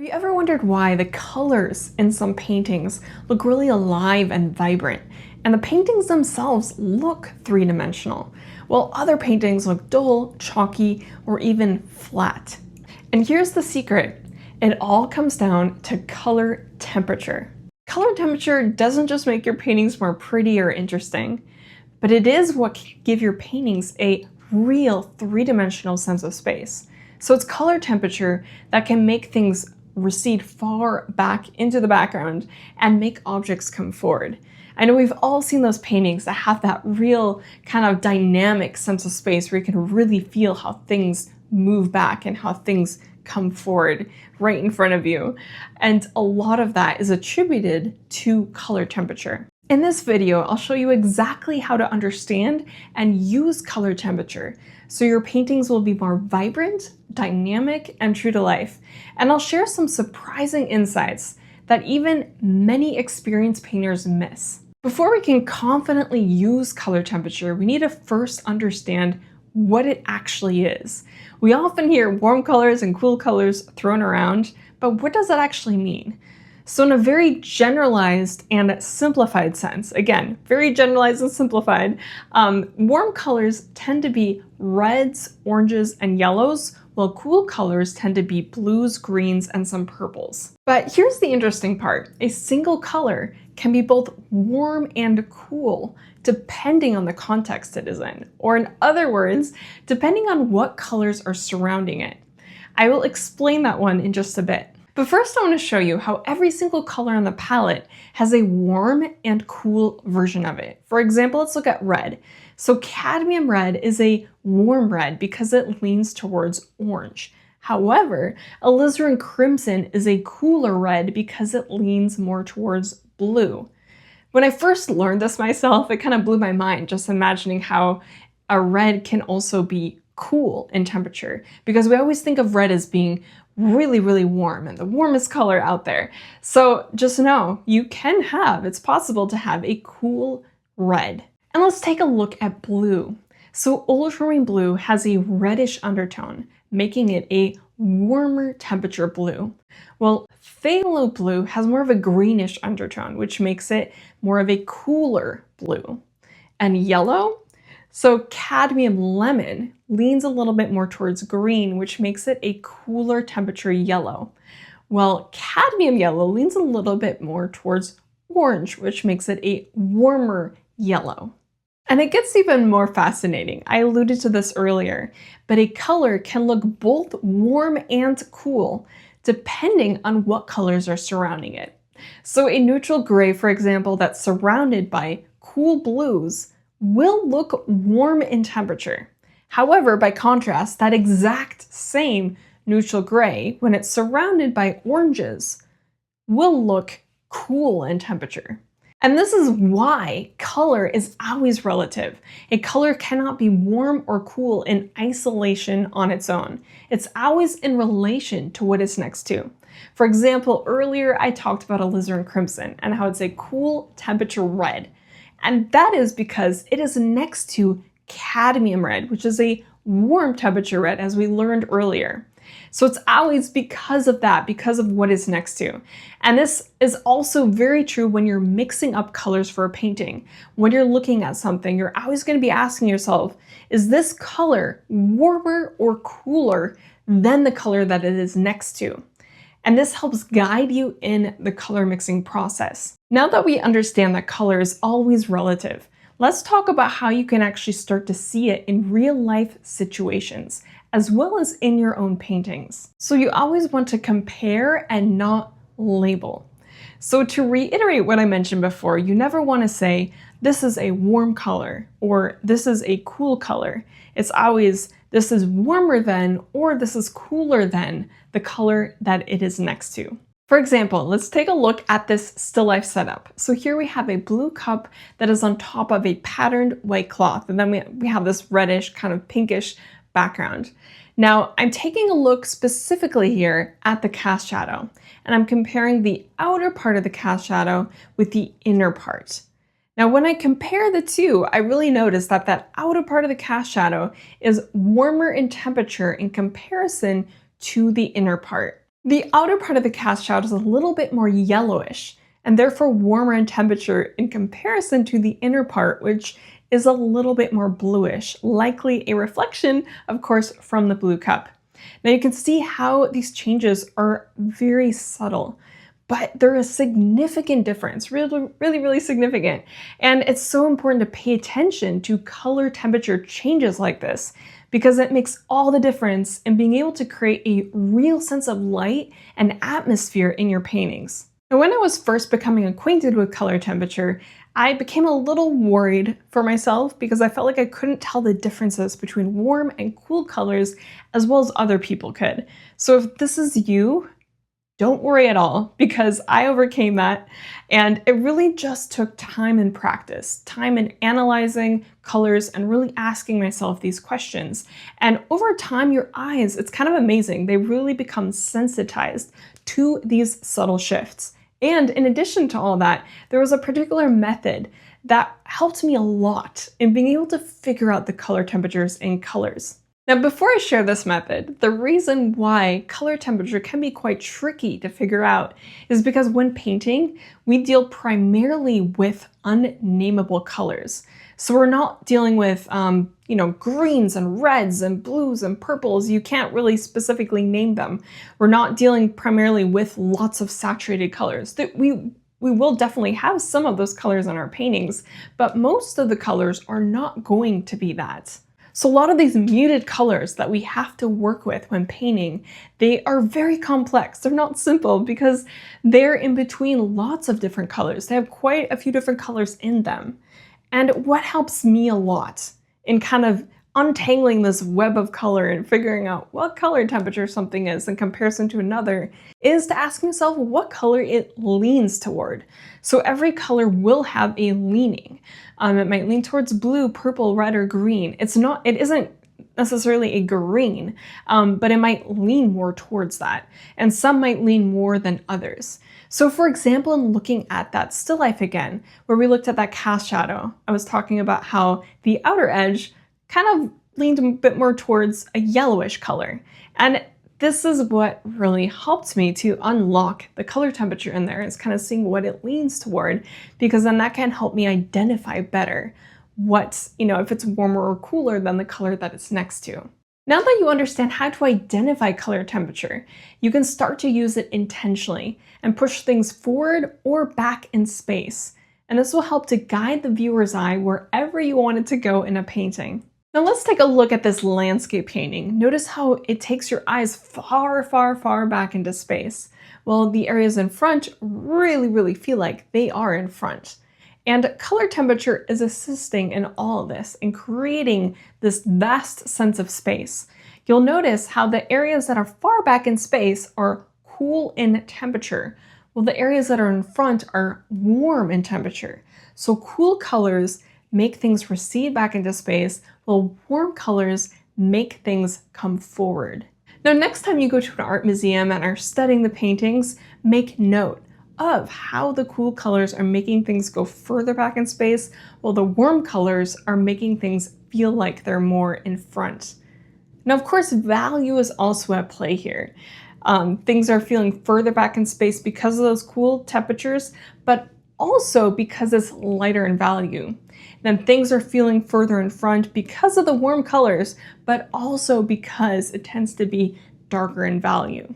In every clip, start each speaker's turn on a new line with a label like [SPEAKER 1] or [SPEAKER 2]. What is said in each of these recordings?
[SPEAKER 1] you ever wondered why the colors in some paintings look really alive and vibrant, and the paintings themselves look three-dimensional, while other paintings look dull, chalky, or even flat? And here's the secret. It all comes down to color temperature. Color temperature doesn't just make your paintings more pretty or interesting, but it is what can give your paintings a real three-dimensional sense of space. So it's color temperature that can make things recede far back into the background and make objects come forward. I know we've all seen those paintings that have that real kind of dynamic sense of space where you can really feel how things move back and how things come forward right in front of you. And a lot of that is attributed to color temperature. In this video, I'll show you exactly how to understand and use color temperature so your paintings will be more vibrant, dynamic, and true to life. And I'll share some surprising insights that even many experienced painters miss. Before we can confidently use color temperature, we need to first understand what it actually is. We often hear warm colors and cool colors thrown around, but what does that actually mean? So in a very generalized and simplified sense, again, very generalized and simplified, warm colors tend to be reds, oranges, and yellows, while cool colors tend to be blues, greens, and some purples. But here's the interesting part. A single color can be both warm and cool, depending on the context it is in, or in other words, depending on what colors are surrounding it. I will explain that one in just a bit. But first I want to show you how every single color on the palette has a warm and cool version of it. For example, let's look at red. So cadmium red is a warm red because it leans towards orange. However, alizarin crimson is a cooler red because it leans more towards blue. When I first learned this myself, it kind of blew my mind just imagining how a red can also be cool in temperature, because we always think of red as being really, really warm and the warmest color out there. So just know it's possible to have a cool red. And let's take a look at blue. So ultramarine blue has a reddish undertone, making it a warmer temperature blue. Well, phthalo blue has more of a greenish undertone, which makes it more of a cooler blue. And yellow? So cadmium lemon leans a little bit more towards green, which makes it a cooler temperature yellow. Well, cadmium yellow leans a little bit more towards orange, which makes it a warmer yellow. And it gets even more fascinating. I alluded to this earlier, but a color can look both warm and cool depending on what colors are surrounding it. So a neutral gray, for example, that's surrounded by cool blues will look warm in temperature. However, by contrast, that exact same neutral gray, when it's surrounded by oranges, will look cool in temperature. And this is why color is always relative. A color cannot be warm or cool in isolation on its own. It's always in relation to what it's next to. For example, earlier I talked about alizarin crimson and how it's a cool temperature red. And that is because it is next to cadmium red, which is a warm temperature red, as we learned earlier. So it's always because of that, because of what is next to. And this is also very true when you're mixing up colors for a painting. When you're looking at something, you're always going to be asking yourself, is this color warmer or cooler than the color that it is next to? And this helps guide you in the color mixing process. Now that we understand that color is always relative, let's talk about how you can actually start to see it in real life situations, as well as in your own paintings. So you always want to compare and not label. So to reiterate what I mentioned before, you never want to say, this is a warm color, or this is a cool color. It's always, this is warmer than, or this is cooler than the color that it is next to. For example, let's take a look at this still life setup. So here we have a blue cup that is on top of a patterned white cloth, and then we have this reddish, kind of pinkish background. Now, I'm taking a look specifically here at the cast shadow, and I'm comparing the outer part of the cast shadow with the inner part. Now, when I compare the two, I really notice that that outer part of the cast shadow is warmer in temperature in comparison to the inner part. The outer part of the cast shadow is a little bit more yellowish and therefore warmer in temperature in comparison to the inner part, which is a little bit more bluish, likely a reflection, of course, from the blue cup. Now you can see how these changes are very subtle, but they're a significant difference, really significant. And it's so important to pay attention to color temperature changes like this because it makes all the difference in being able to create a real sense of light and atmosphere in your paintings. Now, when I was first becoming acquainted with color temperature, I became a little worried for myself because I felt like I couldn't tell the differences between warm and cool colors as well as other people could. So if this is you, don't worry at all because I overcame that, and it really just took time and practice, time in analyzing colors and really asking myself these questions. And over time, your eyes, it's kind of amazing, they really become sensitized to these subtle shifts. And in addition to all that, there was a particular method that helped me a lot in being able to figure out the color temperatures in colors. Now, before I share this method, the reason why color temperature can be quite tricky to figure out is because when painting, we deal primarily with unnameable colors. So we're not dealing with, greens and reds and blues and purples. You can't really specifically name them. We're not dealing primarily with lots of saturated colors. We will definitely have some of those colors in our paintings, but most of the colors are not going to be that. So a lot of these muted colors that we have to work with when painting, they are very complex. They're not simple because they're in between lots of different colors. They have quite a few different colors in them. And what helps me a lot in kind of untangling this web of color and figuring out what color temperature something is in comparison to another is to ask myself what color it leans toward. So every color will have a leaning. It might lean towards blue, purple, red, or green. It isn't necessarily a green, but it might lean more towards that. And some might lean more than others. So for example, in looking at that still life again, where we looked at that cast shadow, I was talking about how the outer edge kind of leaned a bit more towards a yellowish color. And this is what really helped me to unlock the color temperature in there, is kind of seeing what it leans toward, because then that can help me identify better what, if it's warmer or cooler than the color that it's next to. Now that you understand how to identify color temperature, you can start to use it intentionally and push things forward or back in space. And this will help to guide the viewer's eye wherever you want it to go in a painting. Now let's take a look at this landscape painting. Notice how it takes your eyes far back into space. Well, the areas in front really feel like they are in front. And color temperature is assisting in all of this and creating this vast sense of space. You'll notice how the areas that are far back in space are cool in temperature, while the areas that are in front are warm in temperature. So cool colors make things recede back into space, while warm colors make things come forward. Now, next time you go to an art museum and are studying the paintings, make note of how the cool colors are making things go further back in space, while the warm colors are making things feel like they're more in front. Now, of course, value is also at play here. Things are feeling further back in space because of those cool temperatures, but also because it's lighter in value. Then things are feeling further in front because of the warm colors, but also because it tends to be darker in value.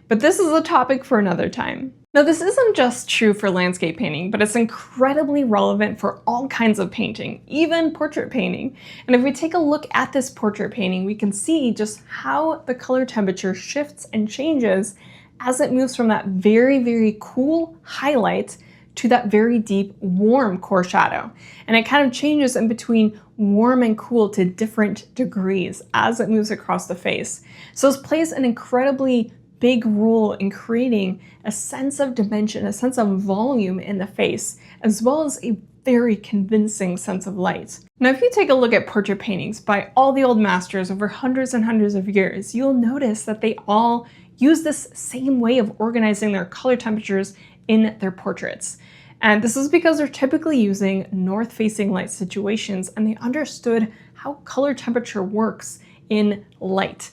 [SPEAKER 1] But this is a topic for another time. Now, this isn't just true for landscape painting, but it's incredibly relevant for all kinds of painting, even portrait painting. And if we take a look at this portrait painting, we can see just how the color temperature shifts and changes as it moves from that very cool highlight to that very deep, warm core shadow. And it kind of changes in between warm and cool to different degrees as it moves across the face. So this plays an incredibly big role in creating a sense of dimension, a sense of volume in the face, as well as a very convincing sense of light. Now, if you take a look at portrait paintings by all the old masters over hundreds and hundreds of years, you'll notice that they all use this same way of organizing their color temperatures in their portraits. And this is because they're typically using north-facing light situations, and they understood how color temperature works in light.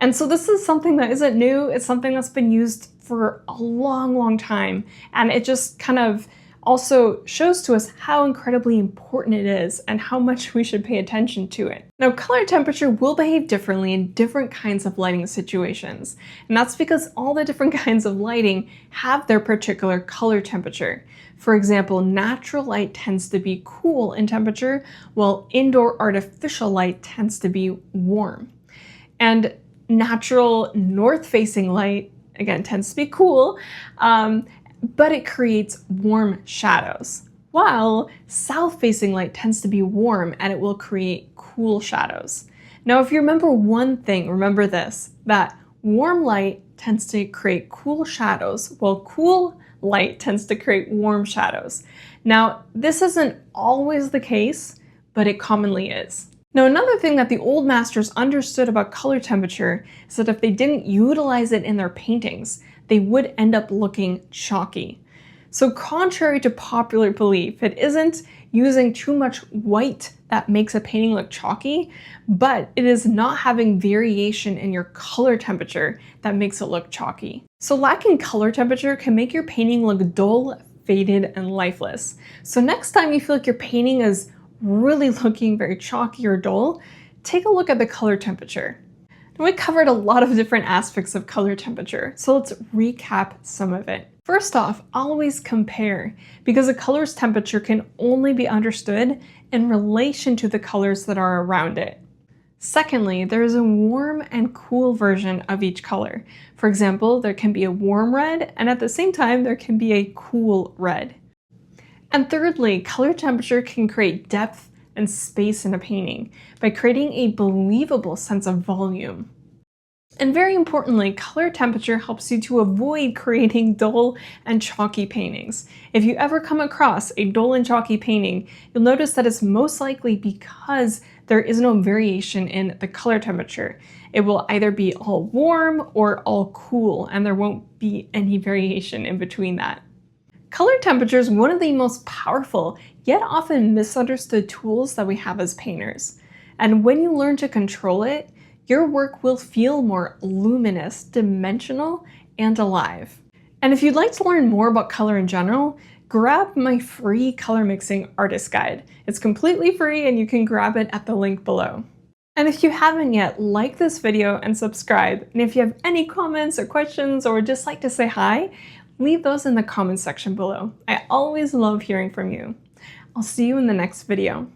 [SPEAKER 1] And so this is something that isn't new. It's something that's been used for a long, long time. And it just kind of also shows to us how incredibly important it is and how much we should pay attention to it. Now, color temperature will behave differently in different kinds of lighting situations. And that's because all the different kinds of lighting have their particular color temperature. For example, natural light tends to be cool in temperature, while indoor artificial light tends to be warm. And natural north-facing light, again, tends to be cool, but it creates warm shadows, while south-facing light tends to be warm and it will create cool shadows. Now, if you remember one thing, remember this, that warm light tends to create cool shadows, while cool light tends to create warm shadows. Now, this isn't always the case, but it commonly is. Now, another thing that the old masters understood about color temperature is that if they didn't utilize it in their paintings, they would end up looking chalky. So contrary to popular belief, it isn't using too much white that makes a painting look chalky, but it is not having variation in your color temperature that makes it look chalky. So lacking color temperature can make your painting look dull, faded, and lifeless. So next time you feel like your painting is really looking very chalky or dull, take a look at the color temperature. Now, we covered a lot of different aspects of color temperature, so let's recap some of it. First off, always compare, because a color's temperature can only be understood in relation to the colors that are around it. Secondly, there is a warm and cool version of each color. For example, there can be a warm red, and at the same time, there can be a cool red. And thirdly, color temperature can create depth and space in a painting by creating a believable sense of volume. And very importantly, color temperature helps you to avoid creating dull and chalky paintings. If you ever come across a dull and chalky painting, you'll notice that it's most likely because there is no variation in the color temperature. It will either be all warm or all cool, and there won't be any variation in between that. Color temperature is one of the most powerful, yet often misunderstood tools that we have as painters. And when you learn to control it, your work will feel more luminous, dimensional, and alive. And if you'd like to learn more about color in general, grab my free color mixing artist guide. It's completely free and you can grab it at the link below. And if you haven't yet, like this video and subscribe. And if you have any comments or questions or just like to say hi, leave those in the comments section below. I always love hearing from you. I'll see you in the next video.